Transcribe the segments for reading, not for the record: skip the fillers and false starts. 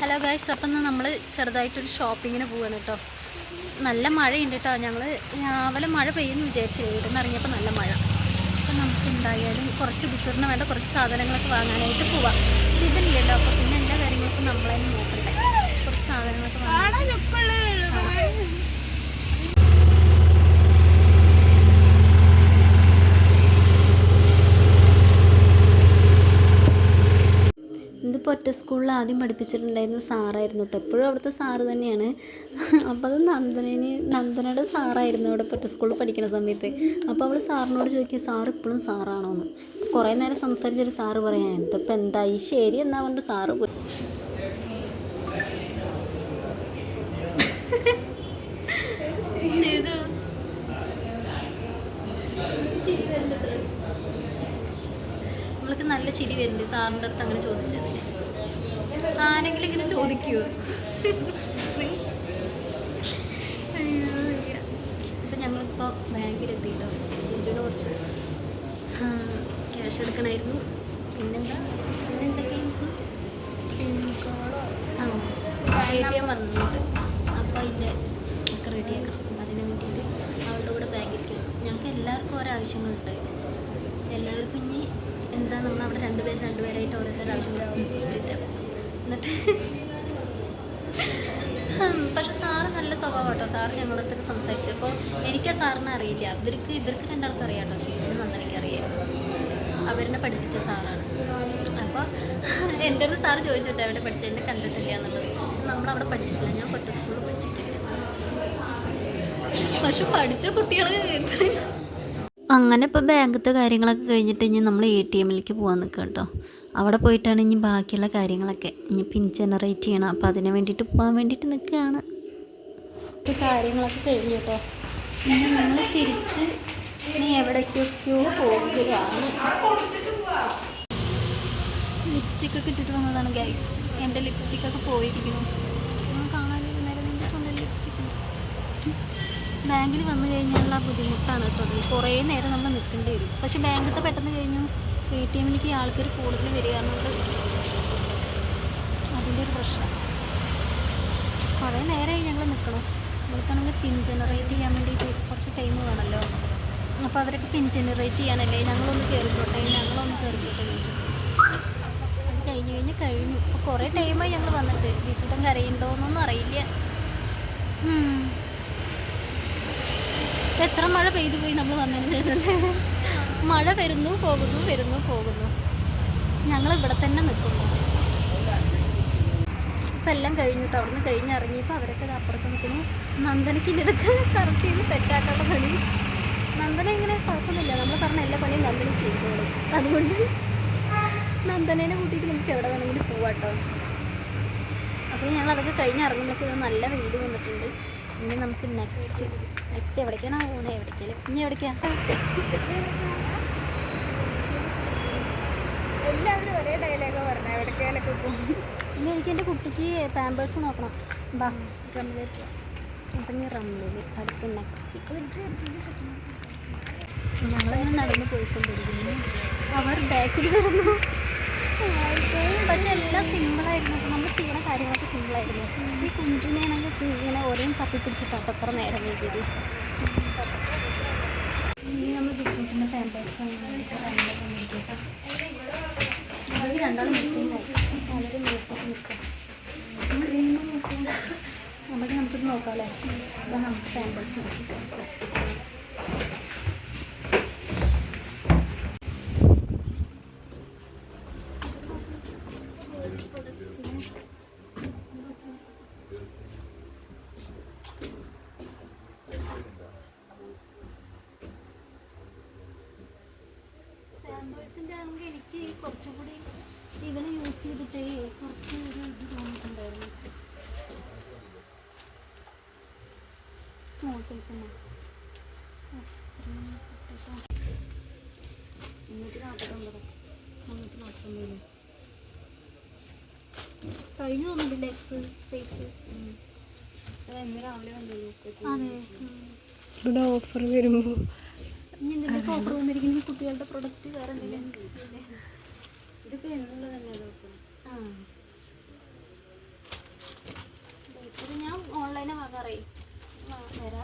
Hello guys, അപ്പം നമ്മൾ ചെറുതായിട്ടൊരു ഷോപ്പിങ്ങിന് പോവാണ് കേട്ടോ. നല്ല മഴയുണ്ട് കേട്ടോ. ഞങ്ങൾ രാവിലെ മഴ പെയ്യുമെന്ന് വിചാരിച്ചില്ല, വീട്ടിൽ നിന്ന് ഇറങ്ങിയപ്പോൾ നല്ല മഴ. അപ്പം നമുക്ക് എന്തായാലും കുറച്ച് ബുച്ചൂറിന് വേണ്ട കുറച്ച് സാധനങ്ങളൊക്കെ വാങ്ങാനായിട്ട് പോവാം. സിബനില്ലല്ലോ, അപ്പോൾ പിന്നെ എല്ലാ കാര്യങ്ങൾക്കും നമ്മളതിന് നോക്കട്ടെ. കുറച്ച് സാധനങ്ങളൊക്കെ വാങ്ങാൻ ഇതിപ്പോൾ ഒറ്റ സ്കൂളിൽ ആദ്യം പഠിപ്പിച്ചിട്ടുണ്ടായിരുന്ന സാറായിരുന്നു കേട്ടോ. എപ്പോഴും അവിടുത്തെ സാറ് തന്നെയാണ്. അപ്പോൾ അത് നന്ദനയുടെ സാറായിരുന്നു അവിടെ ഒറ്റ സ്കൂളിൽ പഠിക്കുന്ന സമയത്ത്. അപ്പോൾ അവൾ സാറിനോട് ചോദിക്കുക, സാറ് ഇപ്പോഴും സാറാണോ എന്ന്. കുറേ നേരം സംസാരിച്ചൊരു സാറ് പറയാം, ഇതിപ്പോൾ എന്തായി ശരി എന്നാ കൊണ്ട് സാറ് പോയി. നമ്മൾക്ക് നല്ല ചിരി വരുന്നുണ്ട് സാറിൻ്റെ അടുത്ത് അങ്ങനെ ചോദിച്ചതിന്. ആരെങ്കിലും ഇങ്ങനെ ചോദിക്കുമോ? അപ്പം ഞങ്ങളിപ്പോൾ ബാങ്കിലെത്തിയിട്ടോ. കുഞ്ചുവിന് കുറച്ച് ക്യാഷ് എടുക്കണമായിരുന്നു. പിന്നെന്തൊക്കെയായിരുന്നു ATM വന്നിട്ടുണ്ട്. അപ്പോൾ അതിൻ്റെ ഒക്കെ റെഡിയാക്കണം. അപ്പം അതിന് വേണ്ടിയിട്ട് അവളുടെ കൂടെ ബാങ്കിലേക്ക് ഞങ്ങൾക്ക് എല്ലാവർക്കും ഓരോ ആവശ്യങ്ങളുണ്ട്. എല്ലാവർക്കും ഇനി എന്താ നമ്മളവിടെ രണ്ടുപേരായിട്ട് ഓരോരുത്തരുടെ ആവശ്യങ്ങൾ സ്പ്ലിറ്റ് ആവും. എന്നിട്ട് പക്ഷെ സാറ് നല്ല സ്വഭാവം കേട്ടോ. സാറ് ഞങ്ങളുടെ അടുത്തൊക്കെ സംസാരിച്ചു. അപ്പോൾ എനിക്ക് ആ സാറിനെ അറിയില്ല. ഇവർക്ക് രണ്ടാൾക്കും അറിയാം കേട്ടോ. ഷീലിനും നന്ദനയ്ക്ക് അറിയായിരുന്നു. അവരെന്നെ പഠിപ്പിച്ച സാറാണ്. അപ്പോൾ എൻ്റെ അടുത്ത് സാറ് ചോദിച്ചിട്ട് എവിടെ പഠിച്ചത്, എന്നെ കണ്ടിട്ടില്ല എന്നുള്ളത്. നമ്മളവിടെ പഠിച്ചിട്ടില്ല, ഞാൻ ഒറ്റ സ്കൂളിൽ പഠിച്ചിട്ടില്ല. പക്ഷെ പഠിച്ച കുട്ടികൾ അങ്ങനെ. ഇപ്പോൾ ബാങ്കത്തെ കാര്യങ്ങളൊക്കെ കഴിഞ്ഞിട്ട് ഇനി നമ്മൾ ATMലേക്ക് പോകാൻ നിൽക്കുക കേട്ടോ. അവിടെ പോയിട്ടാണ് ഇനി ബാക്കിയുള്ള കാര്യങ്ങളൊക്കെ ഇനി പിൻ ജനറേറ്റ് ചെയ്യണം. അപ്പോൾ അതിന് വേണ്ടിയിട്ട് പോകാൻ വേണ്ടിയിട്ട് നിൽക്കുകയാണ്. കാര്യങ്ങളൊക്കെ കഴിഞ്ഞു കേട്ടോ. ഇനി നമ്മൾ തിരിച്ച് ഇനി എവിടേക്കൊക്കെയോ പോവുകയാണ്. ലിപ്സ്റ്റിക്കൊക്കെ ഇട്ടിട്ട് വന്നതാണ് ഗൈസ്. എൻ്റെ ലിപ്സ്റ്റിക്കൊക്കെ പോയിരിക്കുന്നു. കാണാനൊരു നേരം എൻ്റെ സ്വന്തം ലിപ്സ്റ്റിക്ക് ഉണ്ട്. ബാങ്കിൽ വന്നു കഴിഞ്ഞാലുള്ള ബുദ്ധിമുട്ടാണ് കേട്ടോ. അത് കുറേ നേരം നമ്മൾ നിൽക്കേണ്ടി വരും. പക്ഷെ ബാങ്കത്തെ പെട്ടെന്ന് കഴിഞ്ഞു. ATMലേക്ക് ആൾക്കാർ കൂടുതൽ വരിക എന്നുകൊണ്ട് അതിൻ്റെ ഒരു പ്രശ്നം. കുറേ നേരമായി ഞങ്ങൾ നിൽക്കണം. നമ്മൾക്കാണെങ്കിൽ പിൻ ജനറേറ്റ് ചെയ്യാൻ വേണ്ടിയിട്ട് കുറച്ച് ടൈം വേണമല്ലോ. അപ്പോൾ അവരൊക്കെ പിൻ ജനറേറ്റ് ചെയ്യാനല്ലേ ഞങ്ങളൊന്ന് കയറിക്കോട്ടെ ചോദിച്ചു. അത് കഴിഞ്ഞു. ഇപ്പോൾ കുറേ ടൈമായി ഞങ്ങൾ വന്നിട്ട്. ബീച്ചൂട്ടൻ കരയുണ്ടോയെന്നൊന്നും അറിയില്ല. എത്ര മഴ പെയ്തു പോയി നമ്മൾ വന്നതിന് ശേഷം. മഴ വരുന്നു പോകുന്നു. ഞങ്ങൾ ഇവിടെ തന്നെ നിൽക്കുന്നു. ഇപ്പം എല്ലാം കഴിഞ്ഞിട്ട് അവിടെ നിന്ന് കഴിഞ്ഞിറങ്ങിയപ്പോൾ അവരൊക്കെ അപ്പുറത്ത് നിൽക്കുന്നു. നന്ദനയ്ക്ക് ഇതൊക്കെ കറക്റ്റ് ചെയ്ത് സെറ്റാക്കാനുള്ള പണി. നന്ദന ഇങ്ങനെ കുഴപ്പമൊന്നുമില്ല. നമ്മൾ പറഞ്ഞ എല്ലാ പണിയും നന്ദന ചെയ്തോളും. അതുകൊണ്ട് നന്ദനേനെ കൂട്ടിയിട്ട് നമുക്ക് എവിടെ വേണമെങ്കിലും പോവാട്ടോ. അപ്പോൾ ഞങ്ങളതൊക്കെ കഴിഞ്ഞിറങ്ങുമ്പോഴേക്ക് ഇത് നല്ല വെയിൽ വന്നിട്ടുണ്ട്. ഇനി നമുക്ക് നെക്സ്റ്റ് എവിടേക്കാണ് പോകുന്നത്? ഇനി എവിടേക്കാണ്? എല്ലാവരും ഒരേ ഡയലോഗ് പറഞ്ഞ എവിടേക്കാലൊക്കെ പോകും. ഇനി എനിക്ക് എൻ്റെ കുട്ടിക്ക് പാമ്പേഴ്സ് നോക്കണം. ബാ റംലിലേക്ക്. അപ്പം നീ റംലിൽ അടുത്ത് നെക്സ്റ്റ്. ഞങ്ങളിങ്ങനെ നടന്ന് പോയിക്കൊണ്ടിരിക്കുന്നു. അവർ ബാക്കിൽ വരുന്നു. പക്ഷെ എല്ലാം സിമ്പിളായിരുന്നു. അപ്പോൾ നമ്മൾ ചെയ്യുന്ന കാര്യങ്ങളൊക്കെ സിമ്പിളായിരുന്നു. ഈ കുഞ്ചുനെയാണെങ്കിൽ ഇങ്ങനെ ഓരോ തപ്പിപ്പിടിച്ചിട്ടാണ് അത്ര നേരം വൈകിയത്. ഇനി നമ്മൾ ബുദ്ധിമുട്ടുന്ന പാമ്പേഴ്സ് റംലൊക്കെ നോക്കിയിട്ടോ. അത് രണ്ടാളും മിസ്സിങ്ങായി. വളരെ നോക്കി നിൽക്കാം. നമുക്കിത് നോക്കാം അല്ലേ? അപ്പോൾ നമുക്ക് പാമ്പേഴ്സ് നോക്കി. പാമ്പേഴ്സിൻ്റെ ആണെങ്കിൽ എനിക്ക് കുറച്ചുകൂടി ഇവനെ യൂസ് ചെയ്തിട്ടേ കുറച്ച് ഒരു ഇത് തോന്നിയിട്ടുണ്ടായിരുന്നു. സ്മോൾ സൈസ് തന്നെ 349 കഴിഞ്ഞു തോന്നുന്നില്ല സൈസ്. ഇന്ന് രാവിലെ വന്നുള്ളൂ. അതെ, ഇവിടെ ഓഫർ വരുമ്പോൾ ഇനി എന്തെങ്കിലും ഓഫർ വന്നിരിക്കുന്ന കുട്ടികളുടെ പ്രൊഡക്റ്റ് വേറെ എന്തെങ്കിലും. ഇതിപ്പോൾ എന്നുള്ളത് തന്നെ ആ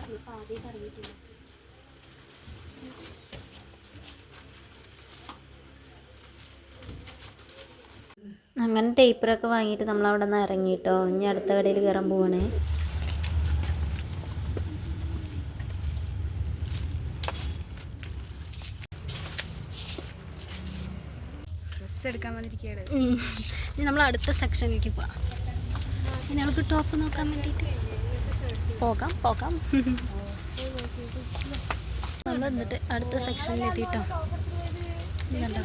ചിലപ്പോൾ ആദ്യം ഇറങ്ങിയിട്ടില്ല. അങ്ങനെ ടേപ്പറൊക്കെ വാങ്ങിയിട്ട് നമ്മളവിടെ നിന്ന് ഇറങ്ങിയിട്ടോ. ഇനി അടുത്ത കടയിൽ കയറാൻ പോവാണേ. ഡ്രസ്സ് എടുക്കാൻ വന്നിരിക്കുകയാണ്. ഇനി നമ്മൾ അടുത്ത സെക്ഷനിലേക്ക് പോവാം. ഇനി ഞങ്ങൾക്ക് ടോപ്പ് നോക്കാൻ വേണ്ടിയിട്ട് പോകാം. നമ്മൾ എന്നിട്ട് അടുത്ത സെക്ഷനിലെത്തിയിട്ടോ. കണ്ടോ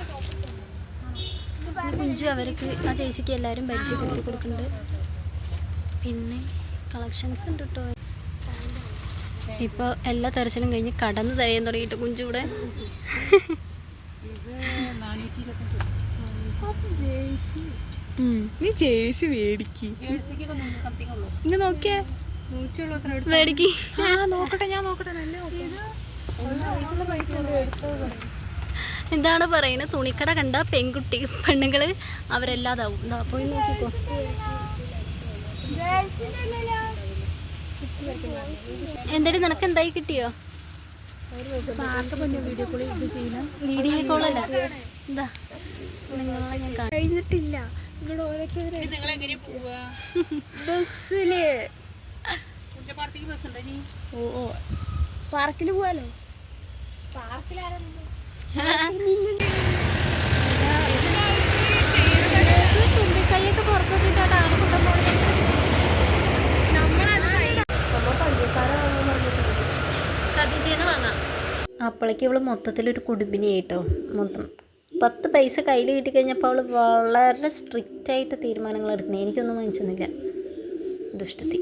കുഞ്ചു അവർക്ക് ആ ചേച്ചിക്ക് എല്ലാവരും പരിചയപ്പെടുത്തി കൊടുക്കുന്നുണ്ട്. പിന്നെ കളക്ഷൻസ് ഉണ്ട് കേട്ടോ. ഇപ്പോൾ എല്ലാ തെരച്ചിലും കഴിഞ്ഞ് കടന്ന് തിരയാൻ തുടങ്ങിയിട്ട് കുഞ്ചു ഇവിടെ. നീ ജേഴ്സി മേടിക്ക്. ഇങ്ങ് നോക്കിയേ മേടിക്ക്. നോക്കട്ടെ, ഞാൻ നോക്കട്ടെ. എന്താണ് പറയുന്നത്? തുണിക്കട കണ്ട പെണ്ണുങ്ങൾ അവരെല്ലാതാവും. എന്താ പോയി നോക്കിക്കോ. എന്തായാലും നിനക്ക് എന്തായി കിട്ടിയോ? വീഡിയോ കോളല്ല, എന്താ നിങ്ങളെ ഞാൻ കഴിഞ്ഞിട്ടില്ല. ബസ്സില് പാർക്കിൽ പോവാലോ. തുമ്പിക്കൈയൊക്കെ പുറത്തൊക്കെ ഇട്ടാ കബീജേന്ന് വാങ്ങാം. അപ്പോഴേക്ക് ഇവള് മൊത്തത്തിലൊരു കുടുംബിനിയായിട്ടോ. മൊത്തം 10 പൈസ കയ്യിൽ കിട്ടിക്കഴിഞ്ഞപ്പോൾ അവൾ വളരെ സ്ട്രിക്റ്റായിട്ട് തീരുമാനങ്ങൾ എടുക്കണേ. എനിക്കൊന്നും വാങ്ങിച്ചൊന്നുമില്ല. ദുഷ്ടത്തി.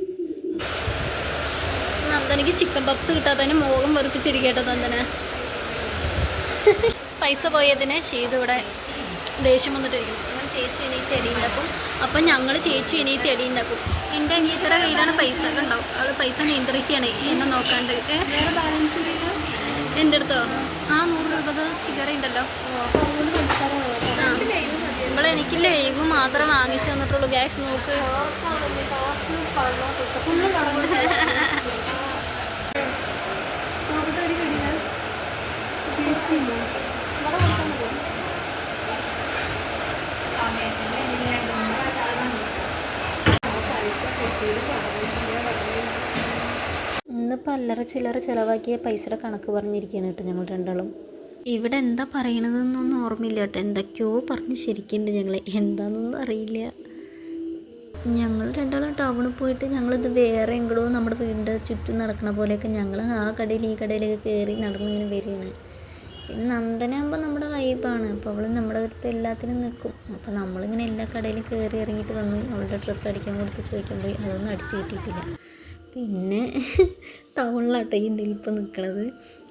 നന്ദനക്ക് ചിക്കൻ പപ്സ് കിട്ടാത്തതിന് മോഹം വെറുപ്പിച്ചിരിക്കട്ടോ നന്ദന. പൈസ പോയതിന് ഷീതു ഇവിടെ ദേഷ്യം വന്നിട്ടിരിക്കും. അങ്ങനെ ചേച്ചി എണീറ്റ് അടി ഉണ്ടാക്കും. അപ്പം ഞങ്ങൾ ചേച്ചി എണീറ്റ് അടി ഉണ്ടാക്കും. എൻ്റെ അനിയത്തിയുടെ കയ്യിലാണ് പൈസ ഒക്കെ ഉണ്ടാവും. അവൾ പൈസ നിയന്ത്രിക്കുകയാണ് എന്നെ നോക്കാണ്ട്. എൻ്റെ അടുത്തോ 100 രൂപ ചില്ലറ ഉണ്ടല്ലോ. ഇവിടെ എനിക്ക് ലൈവ് മാത്രം വാങ്ങിച്ചു തന്നിട്ടുള്ളൂ. ഗ്യാസ് നോക്ക്. ഇന്നിപ്പോൾ അല്ലറ ചില്ലറ ചിലവാക്കിയ പൈസയുടെ കണക്ക് പറഞ്ഞിരിക്കുകയാണ് കേട്ടോ ഞങ്ങൾ രണ്ടാളും. ഇവിടെ എന്താ പറയണതെന്നൊന്നും ഓർമ്മയില്ല കേട്ടോ. എന്തൊക്കെയോ പറഞ്ഞ് ശരിക്കുണ്ട്. ഞങ്ങൾ എന്താണെന്നൊന്നും അറിയില്ല. ഞങ്ങൾ രണ്ടാളും ടൗണിൽ പോയിട്ട് ഞങ്ങളിത് വേറെ എങ്ങടോ നമ്മുടെ വീടിൻ്റെ ചുറ്റും നടക്കണ പോലെയൊക്കെ ഞങ്ങൾ ആ കടയിൽ ഈ കടയിലൊക്കെ കയറി നടന്നിങ്ങനെ വരികയാണ്. പിന്നെ നന്ദനാകുമ്പോൾ നമ്മുടെ വൈബാണ്. അപ്പോൾ അവൾ നമ്മുടെ അടുത്ത് എല്ലാത്തിനും നിൽക്കും. അപ്പോൾ നമ്മളിങ്ങനെ എല്ലാ കടയിലും കയറി ഇറങ്ങിയിട്ട് വന്നു. അവളുടെ ഡ്രസ്സ് അടിക്കാൻ കൊടുത്ത് ചോദിക്കാൻ പോയി. അതൊന്നും അടിച്ച് കിട്ടിയിട്ടില്ല. പിന്നെ ടൗണിലാട്ടോ ഈ നിൽപ്പം നിൽക്കണത്.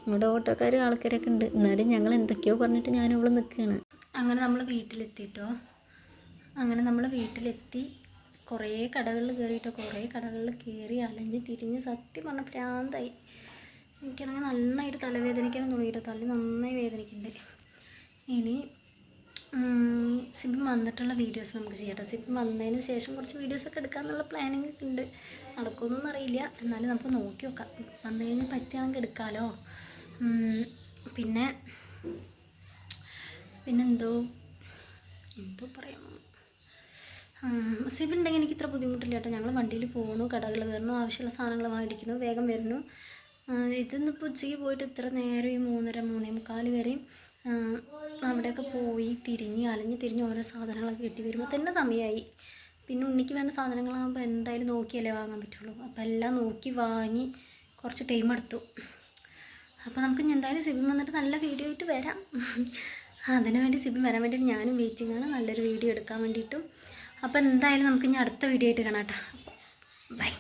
അവിടെ ഓട്ടോക്കാർ ആൾക്കാരൊക്കെ ഉണ്ട്. എന്നാലും ഞങ്ങൾ എന്തൊക്കെയോ പറഞ്ഞിട്ട് ഞാനിവിടെ നിൽക്കുകയാണ്. അങ്ങനെ നമ്മൾ വീട്ടിലെത്തിയിട്ടോ. അങ്ങനെ നമ്മൾ വീട്ടിലെത്തി കുറേ കടകളിൽ കയറിയിട്ടോ. കുറേ കടകളിൽ കയറി അലഞ്ഞ് തിരിഞ്ഞ് സത്യം പറഞ്ഞ ഭ്രാന്തായി. എനിക്കാണെങ്കിൽ നന്നായിട്ട് തലവേദനിക്കാൻ തുടങ്ങിയിട്ടോ. തല നന്നായി വേദനിക്കുന്നുണ്ട്. ഇനി സിബിൻ വന്നിട്ടുള്ള വീഡിയോസ് നമുക്ക് ചെയ്യാം. സിബിൻ വന്നതിന് ശേഷം കുറച്ച് വീഡിയോസൊക്കെ എടുക്കാമെന്നുള്ള പ്ലാനിങ് ഒക്കെ ഉണ്ട്. നടക്കുമെന്നൊന്നും അറിയില്ല. എന്നാലും നമുക്ക് നോക്കി നോക്കാം. വന്നു കഴിഞ്ഞാൽ പറ്റുകയാണെങ്കിൽ എടുക്കാമല്ലോ. പിന്നെന്തോ പറയാം. സിബിൻ ഉണ്ടെങ്കിൽ എനിക്ക് ഇത്ര ബുദ്ധിമുട്ടില്ല കേട്ടോ. ഞങ്ങൾ വണ്ടിയിൽ പോകുന്നു, കടകൾ കയറുന്നു, ആവശ്യമുള്ള സാധനങ്ങൾ മേടിക്കുന്നു, വേഗം വരുന്നു. ഇതിന്നിപ്പോൾ ഉച്ചയ്ക്ക് പോയിട്ട് ഇത്ര നേരം ഈ 3:30-3:45 വരെയും അവിടെയൊക്കെ പോയി അലഞ്ഞ് തിരിഞ്ഞ് ഓരോ സാധനങ്ങളൊക്കെ കിട്ടി വരുമ്പോൾ തന്നെ സമയമായി. പിന്നെ ഉണ്ണിക്ക് വേണ്ട സാധനങ്ങളാകുമ്പോൾ എന്തായാലും നോക്കിയല്ലേ വാങ്ങാൻ പറ്റുള്ളൂ. അപ്പോൾ എല്ലാം നോക്കി വാങ്ങി കുറച്ച് ടൈം എടുത്തു. അപ്പോൾ നമുക്ക് എന്തായാലും സിബിൻ വന്നിട്ട് നല്ല വീഡിയോ ആയിട്ട് വരാം. അതിനു വേണ്ടി സിബിൻ വരാൻ വേണ്ടിയിട്ട് ഞാനും വെയിറ്റിംഗ് ആണ്, നല്ലൊരു വീഡിയോ എടുക്കാൻ വേണ്ടിയിട്ടും. അപ്പോൾ എന്തായാലും നമുക്ക് ഇനി അടുത്ത വീഡിയോ ആയിട്ട് കാണാം കേട്ടോ. ബൈ.